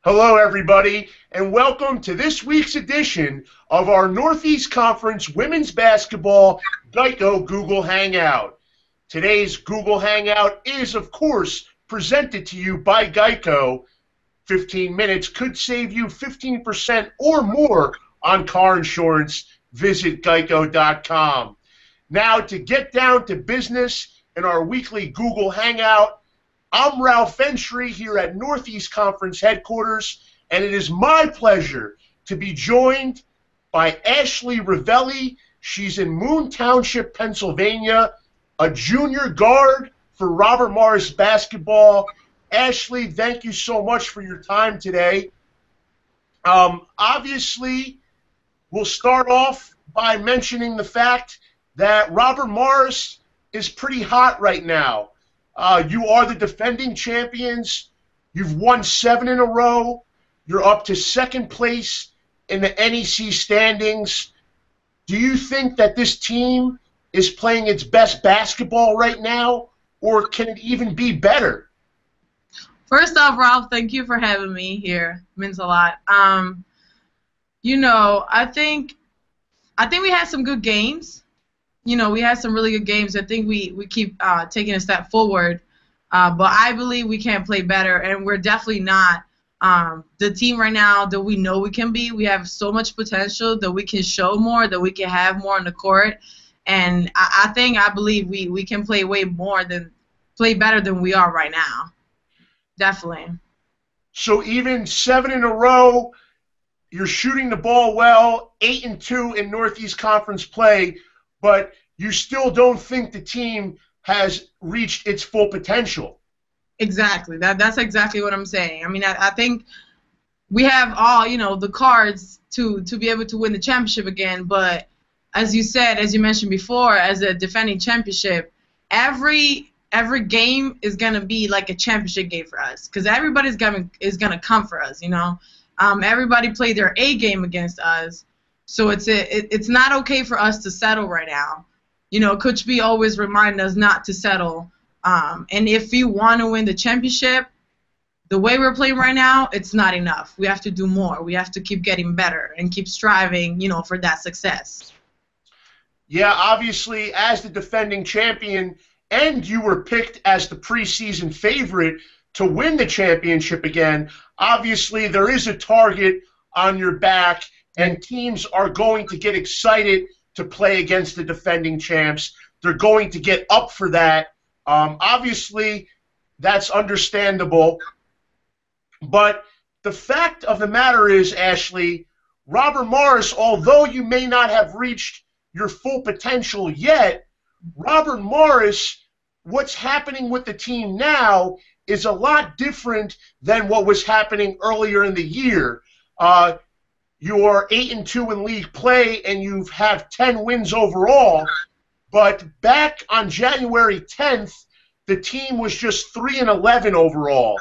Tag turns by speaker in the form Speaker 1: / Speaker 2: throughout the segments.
Speaker 1: Hello, everybody, and welcome to this week's edition of our Northeast Conference Women's Basketball GEICO Google Hangout. Today's Google Hangout is, of course, presented to you by GEICO. 15 minutes could save you 15% or more on car insurance. Visit geico.com. Now, to get down to business in our weekly Google Hangout, I'm Ralph Ventre here at Northeast Conference headquarters, and it is my pleasure to be joined by Ashley Ravelli. She's in Moon Township, Pennsylvania, a junior guard for Robert Morris basketball. Ashley, thank you so much for your time today. Obviously, we'll start off by mentioning the fact that Robert Morris is pretty hot right now. You are the defending champions. You've won 7 in a row. You're up to second place in the NEC standings. Do you think that this team is playing its best basketball right now, or can it even be better?
Speaker 2: First off, Ralph, thank you for having me here. It means a lot. I think we had some good games. We had some really good games. I think we keep taking a step forward, but I believe we can play better, and we're definitely not the team right now that we know we can be. We have so much potential that we can show more, that we can have more on the court, and I believe we can play play better than we are right now. Definitely.
Speaker 1: So even 7 in a row, you're shooting the ball well, 8-2 in Northeast Conference play, but you still don't think the team has reached its full potential.
Speaker 2: Exactly. That's exactly what I'm saying. I mean, I think we have all, the cards to be able to win the championship again, but as you mentioned before, as a defending championship, every game is going to be like a championship game for us because everybody's is going to come for us, Everybody played their A game against us. So it's not okay for us to settle right now. Coach B always reminds us not to settle. And if we want to win the championship, the way we're playing right now, it's not enough. We have to do more. We have to keep getting better and keep striving, for that success.
Speaker 1: Yeah, obviously, as the defending champion, and you were picked as the preseason favorite to win the championship again, obviously there is a target on your back, and teams are going to get excited to play against the defending champs. They're going to get up for that. Obviously, that's understandable. But the fact of the matter is, Ashley, Robert Morris, although you may not have reached your full potential yet, Robert Morris, what's happening with the team now is a lot different than what was happening earlier in the year. You're 8-2 in league play, and you have 10 wins overall. But back on January 10th, the team was just 3-11 overall.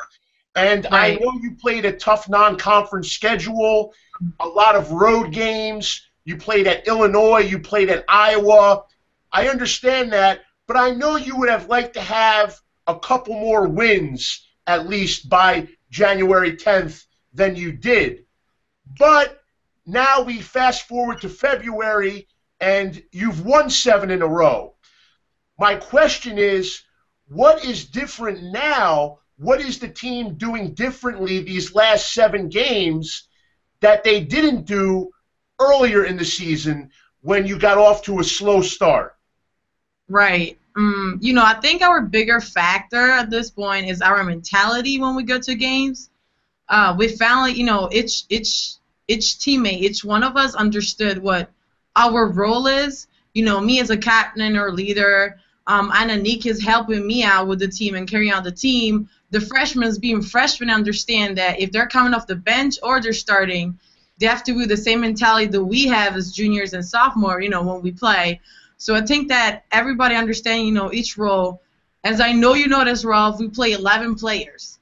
Speaker 1: And right. I know you played a tough non-conference schedule, a lot of road games. You played at Illinois. You played at Iowa. I understand that, but I know you would have liked to have a couple more wins, at least by January 10th, than you did. But now we fast forward to February, and you've won 7 in a row. My question is, what is different now? What is the team doing differently these last 7 games that they didn't do earlier in the season when you got off to a slow start?
Speaker 2: Right. I think our bigger factor at this point is our mentality when we go to games. We found, each teammate, each one of us understood what our role is. Me as a captain or leader, Ananik is helping me out with the team and carrying out the team. The freshmen, being freshmen, understand that if they're coming off the bench or they're starting, they have to do the same mentality that we have as juniors and sophomores, when we play. So I think that everybody understands, each role. As I know you notice, Ralph, we play 11 players.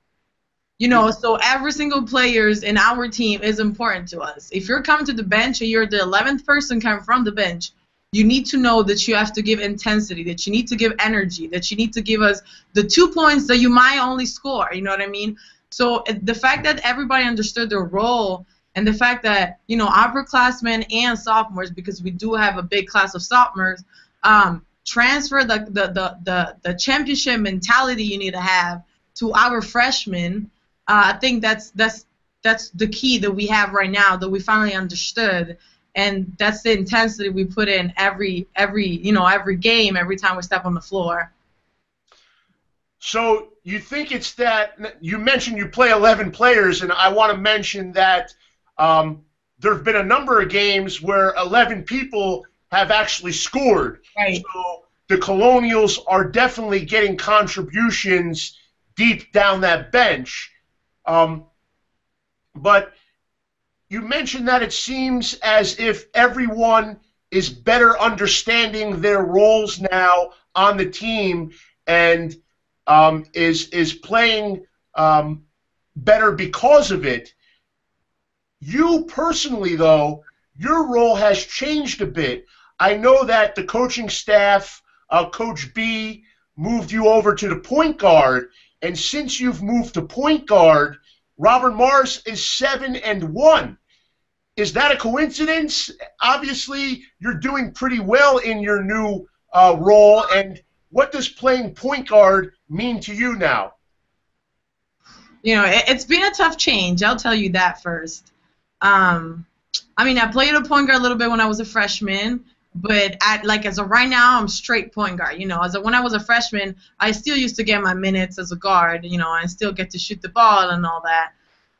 Speaker 2: So every single player in our team is important to us. If you're coming to the bench and you're the 11th person coming from the bench, you need to know that you have to give intensity, that you need to give energy, that you need to give us the 2 points that you might only score. You know what I mean? So the fact that everybody understood their role, and the fact that, you know, upperclassmen and sophomores, because we do have a big class of sophomores, transfer the championship mentality you need to have to our freshmen. I think that's the key that we have right now, that we finally understood, and that's the intensity we put in every game, every time we step on the floor.
Speaker 1: So you think it's that you mentioned you play 11 players, and I want to mention that there have been a number of games where 11 people have actually scored.
Speaker 2: Right.
Speaker 1: So the Colonials are definitely getting contributions deep down that bench. But you mentioned that it seems as if everyone is better understanding their roles now on the team, and is playing better because of it. You personally, though, your role has changed a bit. I know that the coaching staff, Coach B, moved you over to the point guard, and since you've moved to point guard, Robert Morris is 7-1. Is that a coincidence? Obviously, you're doing pretty well in your new role, and what does playing point guard mean to you now?
Speaker 2: You know, it's been a tough change. I'll tell you that first. I mean, I played a point guard a little bit when I was a freshman, but as of right now, I'm straight point guard. You know, when I was a freshman, I still used to get my minutes as a guard. You know, I still get to shoot the ball and all that.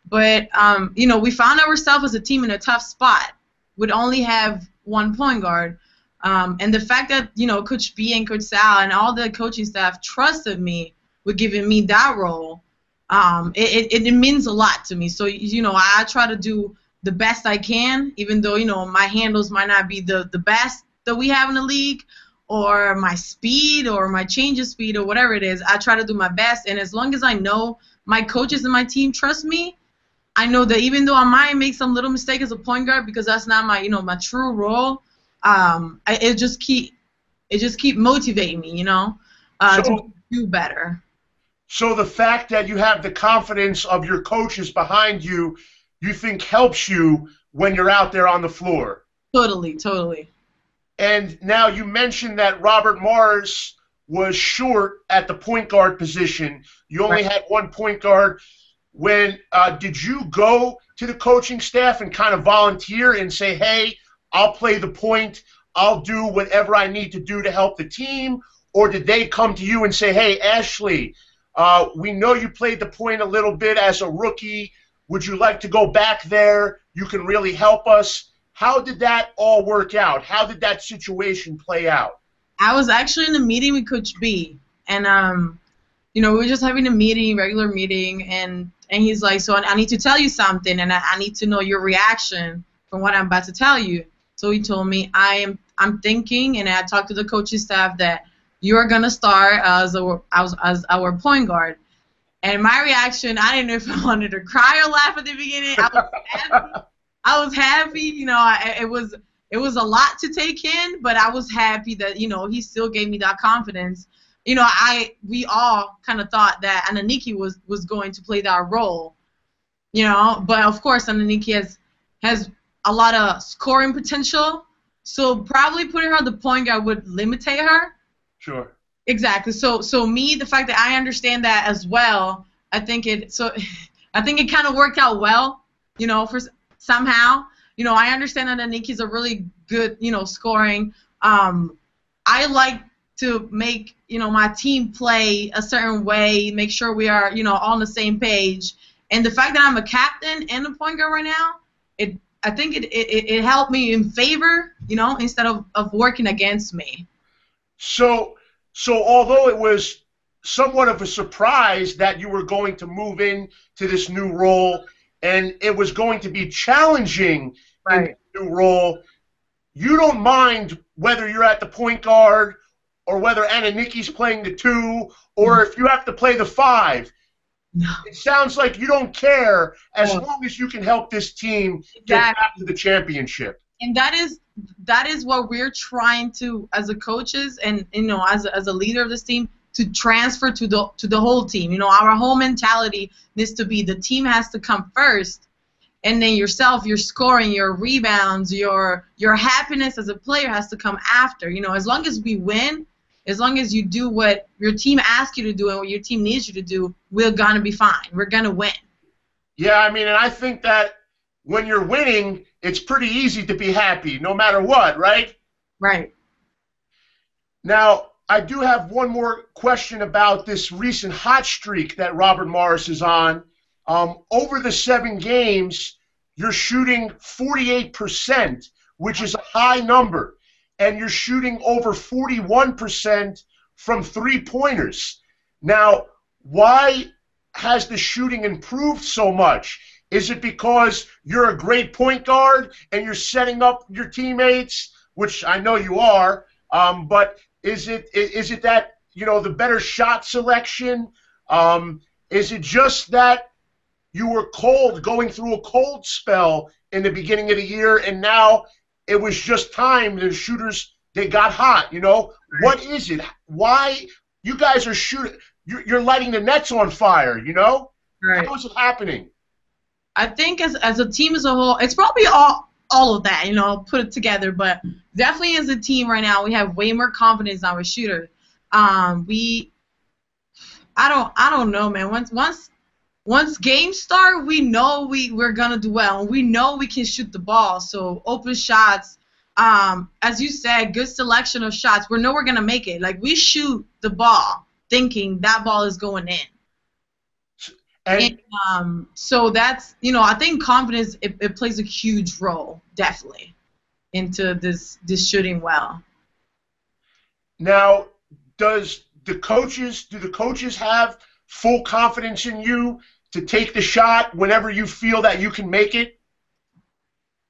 Speaker 2: But you know, we found ourselves as a team in a tough spot. We'd only have one point guard. And the fact that, you know, Coach B and Coach Sal and all the coaching staff trusted me with giving me that role, it means a lot to me. So, you know, I try to do the best I can, even though, you know, my handles might not be the best that we have in the league, or my speed or my change of speed or whatever it is. I try to do my best, and as long as I know my coaches and my team trust me, I know that even though I might make some little mistake as a point guard, because that's not my, you know, my true role, it just keep motivating me, you know, to do better.
Speaker 1: So the fact that you have the confidence of your coaches behind you, you think helps you when you're out there on the floor?
Speaker 2: Totally.
Speaker 1: And now you mentioned that Robert Morris was short at the point guard position. You only had one point guard. When did you go to the coaching staff and kind of volunteer and say, hey, I'll play the point, I'll do whatever I need to do to help the team? Or did they come to you and say, hey, Ashley, we know you played the point a little bit as a rookie. Would you like to go back there? You can really help us. How did that all work out? How did that situation play out?
Speaker 2: I was actually in a meeting with Coach B, and you know, we were just having a meeting, regular meeting, and he's like, so I need to tell you something, and I need to know your reaction from what I'm about to tell you. So he told me, I'm thinking, and I talked to the coaching staff, that you're gonna start as our point guard. And my reaction, I didn't know if I wanted to cry or laugh at the beginning. I was happy. You know, it was a lot to take in, but I was happy that, you know, he still gave me that confidence. You know, we all kind of thought that Ananiki was going to play that role. You know, but of course Ananiki has a lot of scoring potential, so probably putting her on the point guard would limit her.
Speaker 1: Sure.
Speaker 2: Exactly. So me, the fact that I understand that as well, I think it kind of worked out well, you know, for somehow. You know, I understand that Aniki's a really good, you know, scoring. I like to make, you know, my team play a certain way, make sure we are, you know, on the same page. And the fact that I'm a captain and a point guard right now, I think it helped me in favor, you know, instead of working against me.
Speaker 1: So although it was somewhat of a surprise that you were going to move in to this new role, and it was going to be challenging in the new role, you don't mind whether you're at the point guard or whether Ananiki's playing the 2, or if you have to play the 5.
Speaker 2: No.
Speaker 1: It sounds like you don't care as long as you can help this team get back to the championship.
Speaker 2: And that is what we're trying to, as a coaches and, you know, as a leader of this team, to transfer to the whole team. You know, our whole mentality needs to be the team has to come first, and then yourself, your scoring, your rebounds, your happiness as a player has to come after. You know, as long as we win, as long as you do what your team asks you to do and what your team needs you to do, we're gonna be fine. We're gonna win.
Speaker 1: Yeah, I mean, and I think that when you're winning, it's pretty easy to be happy, no matter what, right?
Speaker 2: Right.
Speaker 1: Now, I do have one more question about this recent hot streak that Robert Morris is on. Over the 7 games, you're shooting 48%, which is a high number, and you're shooting over 41% from three-pointers. Now, why has the shooting improved so much? Is it because you're a great point guard and you're setting up your teammates, which I know you are, but is it that, you know, the better shot selection? Is it just that you were cold, going through a cold spell in the beginning of the year, and now it was just time, the shooters, they got hot, you know? What is it? Why you guys are shooting? You're lighting the nets on fire, you know?
Speaker 2: Right.
Speaker 1: How is it happening?
Speaker 2: I think as a team as a whole, it's probably all of that, you know, put it together. But definitely as a team right now, we have way more confidence in our shooter. I don't know, man. Once games start, we know we're gonna do well. We know we can shoot the ball. So open shots, as you said, good selection of shots. We know we're gonna make it. Like, we shoot the ball thinking that ball is going in. And so that's, you know, I think confidence, it plays a huge role, definitely, into this shooting well.
Speaker 1: Now, do the coaches have full confidence in you to take the shot whenever you feel that you can make it?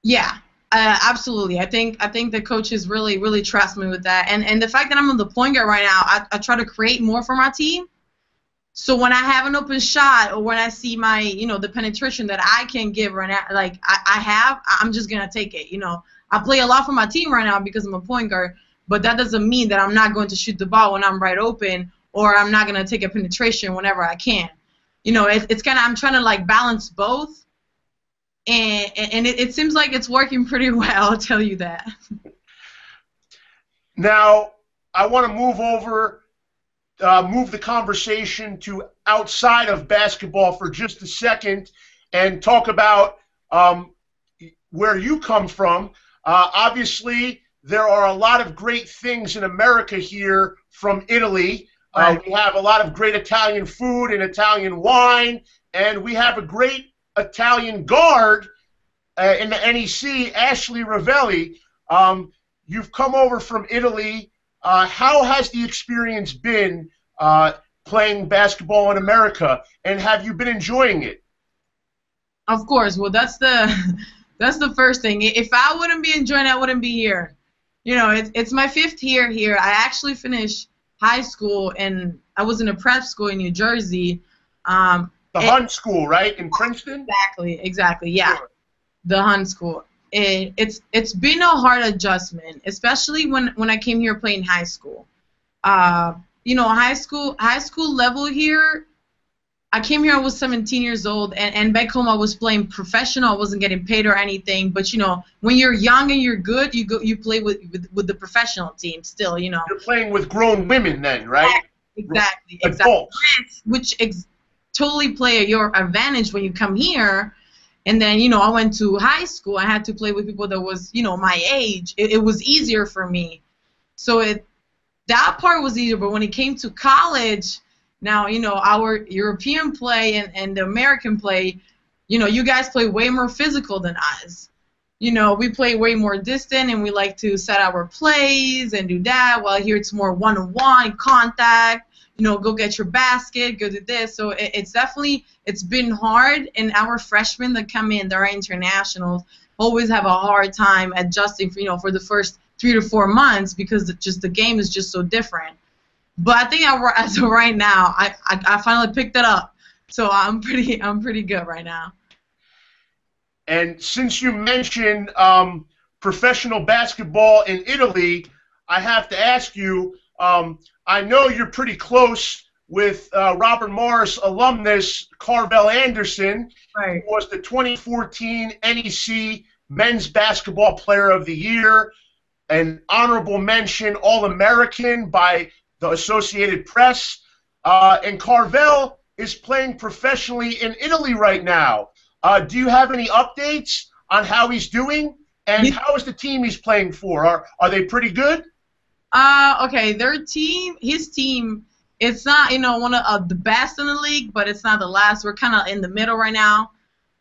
Speaker 2: Yeah, absolutely. I think the coaches really trust me with that, and the fact that I'm on the point guard right now, I try to create more for my team. So when I have an open shot, or when I see my, you know, the penetration that I can give right now, like I'm just gonna take it. You know, I play a lot for my team right now because I'm a point guard, but that doesn't mean that I'm not going to shoot the ball when I'm right open, or I'm not gonna take a penetration whenever I can. You know, it's kind of, I'm trying to like balance both, and it seems like it's working pretty well. I'll tell you that.
Speaker 1: Now, I want to move the conversation to outside of basketball for just a second and talk about where you come from. Obviously, there are a lot of great things in America here from Italy. We have a lot of great Italian food and Italian wine, and we have a great Italian guard in the NEC, Ashley Ravelli. You've come over from Italy. How has the experience been playing basketball in America, and have you been enjoying it?
Speaker 2: Of course. Well, that's the first thing. If I wouldn't be enjoying it, I wouldn't be here. You know, it's my 5th year here. I actually finished high school, and I was in a prep school in New Jersey.
Speaker 1: The Hun School, right, in Princeton?
Speaker 2: Exactly, yeah. Sure. The Hun School. It's been a hard adjustment, especially when I came here playing high school. You know, high school level here, I came here, I was 17 years old, and back home I was playing professional. I wasn't getting paid or anything, but you know, when you're young and you're good, you play with the professional team still, you know.
Speaker 1: You're playing with grown women then, right?
Speaker 2: Exactly.
Speaker 1: Adults.
Speaker 2: Which totally play at your advantage when you come here. And then, you know, I went to high school. I had to play with people that was, you know, my age. It was easier for me. So that part was easier. But when it came to college, now, you know, our European play and the American play, you know, you guys play way more physical than us. You know, we play way more distant, and we like to set our plays and do that. While here it's more one-on-one contact. You know, go get your basket, go do this. So it's been hard, and our freshmen that come in, they're internationals, always have a hard time adjusting for the first 3 to 4 months, because the game is just so different. But I think as of right now, I finally picked it up, so I'm pretty good right now.
Speaker 1: And since you mentioned professional basketball in Italy, I have to ask you. I know you're pretty close with Robert Morris alumnus Carvel Anderson,
Speaker 2: Right.
Speaker 1: who was the 2014 NEC Men's Basketball Player of the Year, an honorable mention All-American by the Associated Press. And Carvel is playing professionally in Italy right now. Do you have any updates on how he's doing? And how is the team he's playing for? Are they pretty good?
Speaker 2: Okay, his team, it's not, one of the best in the league, but it's not the last. We're kind of in the middle right now.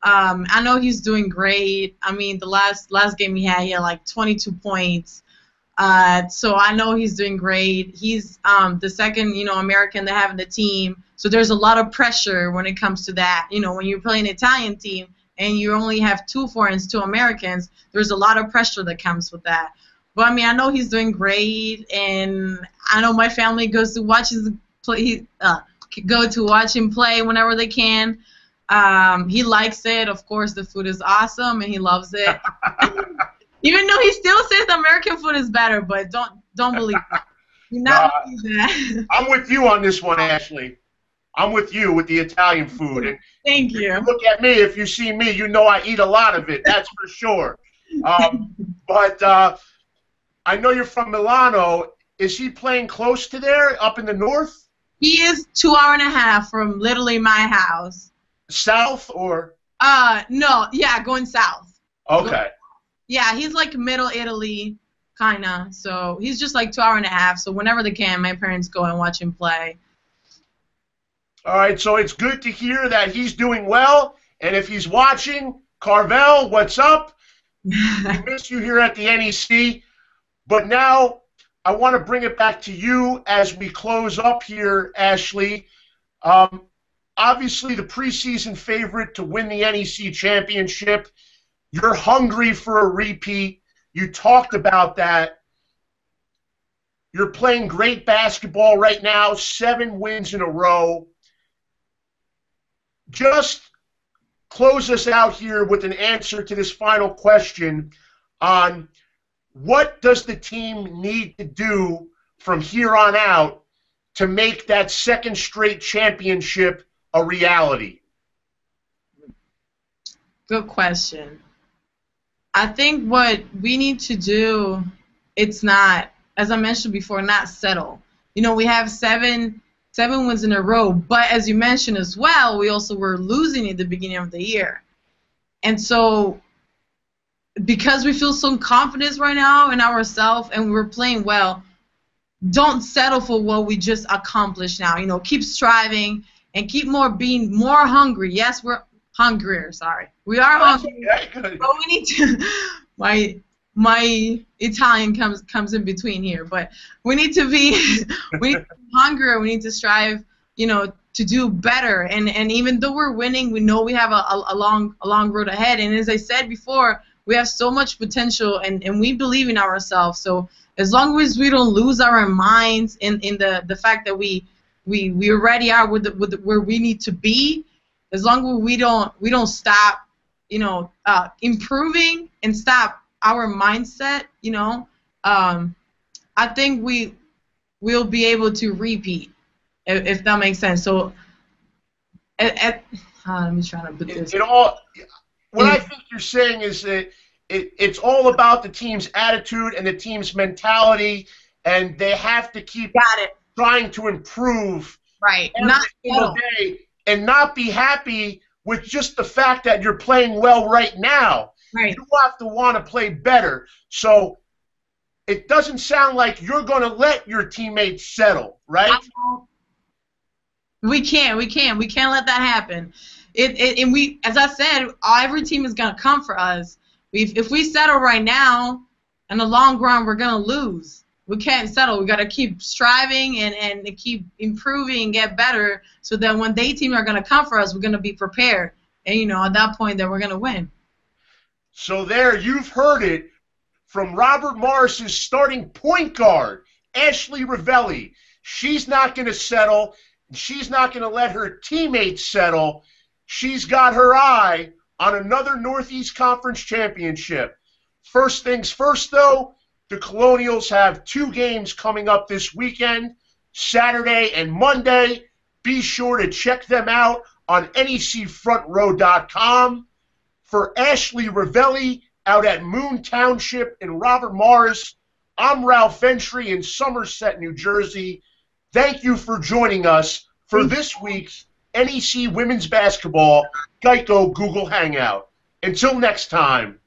Speaker 2: I know he's doing great. I mean, the last game he had like 22 points. So I know he's doing great. He's the second, American they have in the team. So there's a lot of pressure when it comes to that. When you're playing an Italian team and you only have 2 foreigners, 2 Americans, there's a lot of pressure that comes with that. But I mean, I know he's doing great, and I know my family goes to watch watch him play whenever they can. He likes it. Of course, the food is awesome, and he loves it. Even though he still says the American food is better, but don't believe that. Do not believe that.
Speaker 1: I'm with you on this one, Ashley. I'm with you with the Italian food. And
Speaker 2: thank you.
Speaker 1: Look at me. If you see me, you know I eat a lot of it. That's for sure. But I know you're from Milano. Is he playing close to there, up in the north?
Speaker 2: He is 2 hours and a half from literally my house.
Speaker 1: South or?
Speaker 2: No. Yeah, going south.
Speaker 1: Okay.
Speaker 2: Yeah, he's like middle Italy, kinda. So he's just like 2 hours and a half. So whenever they can, my parents go and watch him play.
Speaker 1: All right, so it's good to hear that he's doing well. And if he's watching, Carvel, what's up? We miss you here at the NEC. But now I want to bring it back to you as we close up here, Ashley. Obviously, the preseason favorite to win the NEC championship. You're hungry for a repeat. You talked about that. You're playing great basketball right now, 7 wins in a row. Just close us out here with an answer to this final question on what does the team need to do from here on out to make that second straight championship a reality?
Speaker 2: Good question. I think what we need to do, it's not, as I mentioned before, not settle. We have seven wins in a row, but as you mentioned as well, we also were losing at the beginning of the year. And so because we feel some confidence right now in ourselves and we're playing well, don't settle for what we just accomplished now. Keep striving and keep being more hungry. Yes, we're hungrier, sorry. We are hungry. But we need to my Italian comes in between here, but we need to be hungrier. We need to strive, to do better. And even though we're winning, we know we have a long road ahead. And as I said before, we have so much potential, and we believe in ourselves. So as long as we don't lose our minds in the fact that we already are where we need to be, as long as we don't stop, improving and stop our mindset, I think we'll be able to repeat, if that makes sense. So, let me try to put this.
Speaker 1: What I think you're saying is that it's all about the team's attitude and the team's mentality, and they have to keep trying to improve every single day and not be happy with just the fact that you're playing well right now.
Speaker 2: Right.
Speaker 1: You have to want to play better. So it doesn't sound like you're going to let your teammates settle, right?
Speaker 2: We can't let that happen. And we, as I said, every team is going to come for us. If we settle right now, in the long run, we're going to lose. We can't settle. We got to keep striving and keep improving and get better, so that when they team are going to come for us, we're going to be prepared. And at that point, then we're going to win.
Speaker 1: So there, you've heard it from Robert Morris's starting point guard, Ashley Ravelli. She's not going to settle. She's not going to let her teammates settle. She's got her eye on another Northeast Conference championship. First things first, though, the Colonials have 2 games coming up this weekend. Saturday, and Monday. Be sure to check them out on necfrontrow.com. For Ashley Ravelli out at Moon Township in Robert Morris, I'm Ralph Ventre in Somerset, New Jersey. Thank you for joining us for this week's NEC Women's Basketball GEICO Google Hangout. Until next time.